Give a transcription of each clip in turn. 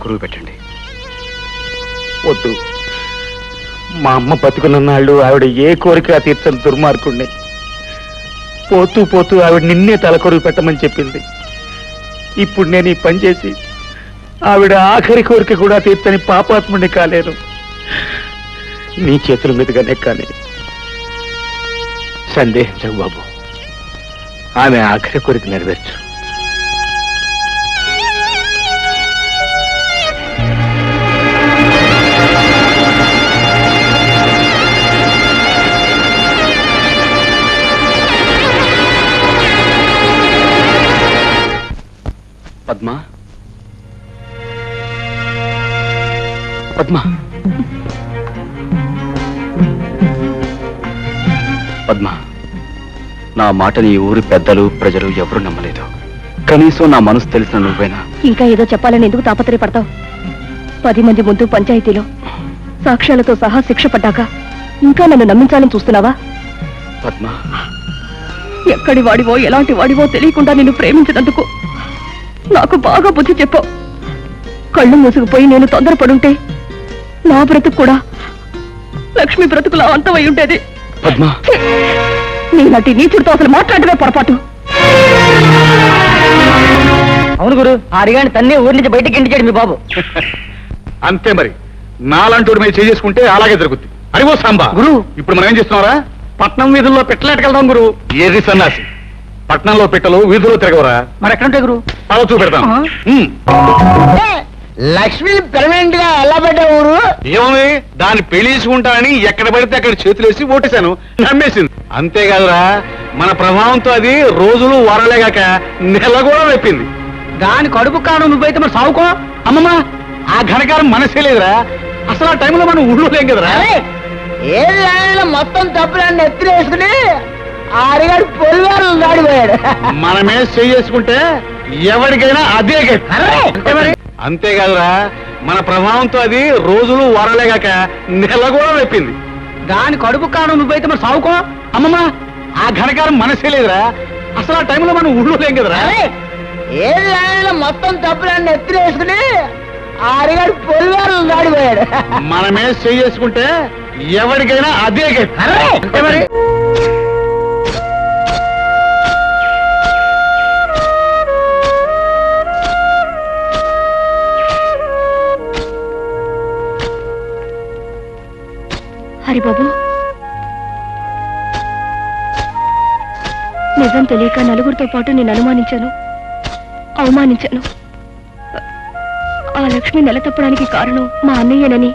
కొరువు పెట్టండి. వద్దు. మా అమ్మ బతుకున్నన్నాళ్ళు ఆవిడ ఏ కోరిక తీర్చని దుర్మార్గుణ్ణి. పోతూ పోతూ ఆవిడ నిన్నే తలకొరువు పెట్టమని చెప్పింది. ఇప్పుడు నేను ఈ పని చేసి ఆవిడ ఆఖరి కోరిక కూడా తీర్చని పాపాత్ముడిని కాలేను. నీ చేతుల మీదుగానే కానీ. సందేహించకు బాబు, ఆమె ఆఖరి కోరిక నెరవేర్చు. పద్మ, పద్మ, పద్మ, నా మాటని ఈ ఊరి పెద్దలు ప్రజలు ఎవరూ నమ్మలేదు. కనీసం నా మనసు తెలిసిన నువ్వేనా? ఇంకా ఏదో చెప్పాలని ఎందుకు తాపత్రయపడతావు? 10 మంది ముందు పంచాయతీలో సాక్ష్యాలతో సహా శిక్ష పడ్డాక ఇంకా నన్ను నమ్మించాలని చూస్తున్నావా? పద్మ, ఎక్కడి వాడివో ఎలాంటి వాడివో తెలియకుండా నిన్ను ప్రేమించినందుకు నాకు బాగా బుద్ధి చెప్పావు. కళ్ళు మూసుకుపోయి నేను తొందరపడుంటే నా బ్రతుకు కూడా లక్ష్మి బ్రతుకులా అంతమై ఉండేది. పద్మ, నీలాంటి నీచుడితో అసలు మాట్లాడమే పొరపాటు. అవును గురు, అడిగాని తన్నే ఊరి నుంచి బయటికి ఇంటిచాడు మీ బాబు. అంతే మరి. నాలంటూడి మీద చేసుకుంటే అలాగే జరుగుద్ది. అరివో సాంబా గురు, ఇప్పుడు మనం ఏం చేస్తున్నారా? పట్నం వీధుల్లో పెట్టలేటకెళ్దాం గురు. ఏది సన్నాసి, పట్నంలో పెట్టలు వీధులో తిరగవరా? మరి ఎక్కడుంటాయి గురు? అలా చూపెడతాను. లక్ష్మి పెర్మనెంట్ గా ఎలా పెట్టా ఊరు? ఏముంది, దాన్ని పెళ్లిసుకుంటానని ఎక్కడ పడితే అక్కడ చేతులేసి ఓటేశాను, నమ్మేసింది. అంతేకాదురా, మన ప్రభావంతో అది రోజులు వారలేగాక నెల కూడా వెప్పింది. దాని కడుపు కాను నువ్వైతే మరి సావుకో. అమ్మమ్మ, ఆ ఘనకారం మనసే లేదురా. అసలు ఆ టైంలో మనం ఊళ్ళో లేం కదరా. ఏ మొత్తం తప్పులన్నీ ఎత్తిరేసుకుని ఆరిగాడు పొలివారు దాడిపోయాడు. మనమే చేసుకుంటే ఎవరికైనా అదే గతి. అంతేకాదురా, మన ప్రభావంతో అది రోజులు వారలేగాక నెల కూడా వెప్పింది. దాని కడుపు కాను నువ్వైతే మరి సావుకో. అమ్మమ్మ, ఆ ఘనకారం మనసే లేదురా. అసలు ఆ టైంలో మనం ఊళ్ళో లేం కదరా. ఏ మొత్తం తప్పులన్నీ ఎత్తిరేసుకుని ఆరిగాడు పొలివారు దాడిపోయాడు. మనమే చేసుకుంటే ఎవరికైనా అదే గతి. మరి హరిబాబు, నిజం తెలియక నలుగురితో పాటు నేను అనుమానించాను, అవమానించాను. ఆ లక్ష్మి నెల తప్పడానికి కారణం మా అన్నయ్యనని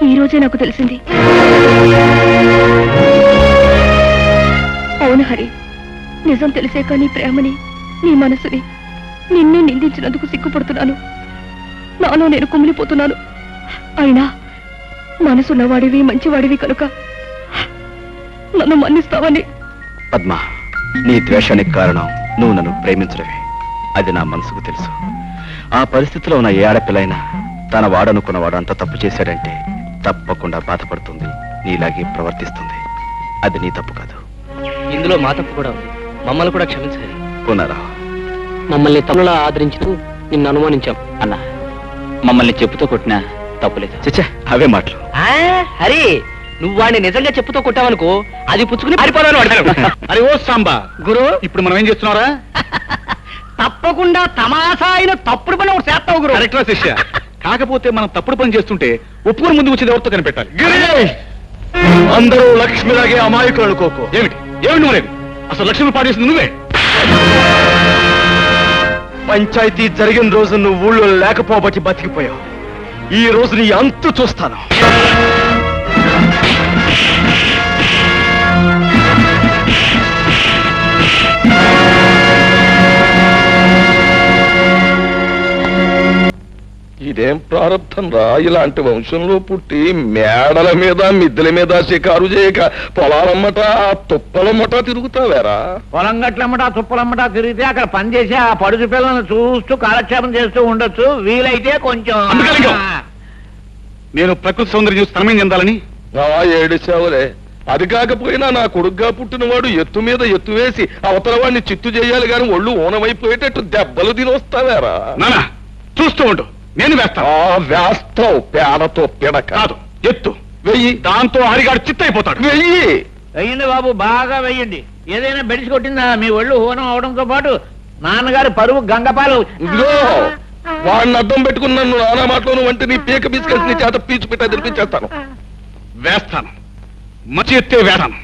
ఈ రోజే నాకు తెలిసింది. అవును హరి, నిజం తెలిసాక నీ ప్రేమని, నీ మనసుని, నిన్నే నిందించినందుకు సిగ్గుపడుతున్నాను. నాలో నేను కుమిలిపోతున్నాను. అయినా మనసున్నవాడివి, మంచివాడివి కనుక నన్ను మన్నిస్తావని. పద్మ, నీ ద్వేషానికి కారణం నువ్వు నన్ను ప్రేమించడమే. అది నా మనసుకు తెలుసు. ఆ పరిస్థితిలో ఉన్న ఏ ఆడపిల్లైనా తన వాడనుకున్నవాడు అంత తప్పు చేశాడంటే తప్పకుండా బాధపడుతుంది, నీలాగే ప్రవర్తిస్తుంది. అది నీ తప్పు కాదు. ఇందులో మా తప్పు కూడా ఉంది. మమ్మల్ని కూడా క్షమించాలి. పునరా, మమ్మల్ని తనులా ఆదరించుతూ నిన్ను అనుమానించాం. అన్నా, మమ్మల్ని చెప్పుతో కొట్టినా తప్పులేదు. చచ్చా, అవే మాటలు. హరి, నువ్వు వాడిని నిజంగా చెప్పుతో కొట్టావనుకో, అది పుచ్చుకుని పారిపోవాలని వాడతాను. అరే ఓ సాంబా గురు, ఇప్పుడు మనం ఏం చేస్తున్నారా? తప్పకుండా తమాషా అయిన తప్పుడు పని ఒకటి చేస్తావు గురు. కరెక్ట్రా శిష్య. కాకపోతే మనం తప్పుడు పని చేస్తుంటే ఒప్పుకొని ముందు వచ్చేది ఎవరితో కనిపెట్టాలి. అందరూ లక్ష్మిలాగే అమాయకులు అనుకోకు. ఏమిటి ఏమిటి నువ్వు అనేది? అసలు లక్ష్మి పాడేసింది నువ్వే. పంచాయతీ జరిగిన రోజు నువ్వు ఊళ్ళో లేకపోబట్టి బతికిపోయావు. ఈ రోజు నీ అంతు చూస్తాను. ఇదేం ప్రారంభం రా, ఇలాంటి వంశంలో పుట్టి మేడల మీద మిద్దెల మీద షికారు చేయక పొలాలమ్మట తుప్పలమ్మట తిరుగుతావేరా? పొలం గట్లమ్మట తుప్పలమ్మట తిరిగితే అక్కడ పని చేసి ఆ పడుచు పిల్లలను చూస్తూ కాలక్షేపం చేస్తూ ఉండొచ్చు. వీలైతే కొంచెం నేను ప్రకృతి సౌందర్యం చూసి తనమేం చెందాలని ఏడిచావులే. అది కాకపోయినా నా కొడుగ్గా పుట్టినవాడు ఎత్తు మీద ఎత్తు వేసి అవతల వాడిని చిత్తు చేయాలి గాని ఒళ్ళు ఊనమైపోయేటట్టు దెబ్బలు తినొస్తావేరా? నానా చూస్తూ ఉండు. నేను వేస్తాను. వేస్తావు పేడతో పిడక కాదు, ఎత్తు వెయ్యి, దాంతో హరిగాడు చిత్తైపోతాడు. వెయ్యి. వెయ్యండి బాబు, బాగా వెయ్యండి. ఏదైనా బెడిసి కొట్టిందా? మీ ఒళ్ళు హోనం అవడంతో పాటు నాన్నగారు పరువు గంగపాలు. ఇదిగో వాడిని అడ్డం పెట్టుకుని నన్ను నానా మాటలోను వంటి నీ పీక బిస్కెట్స్ నీ చేత పీచు పెట్టా తినిపించేస్తాను. వేస్తాను, మంచి ఎత్తే వేస్తాను.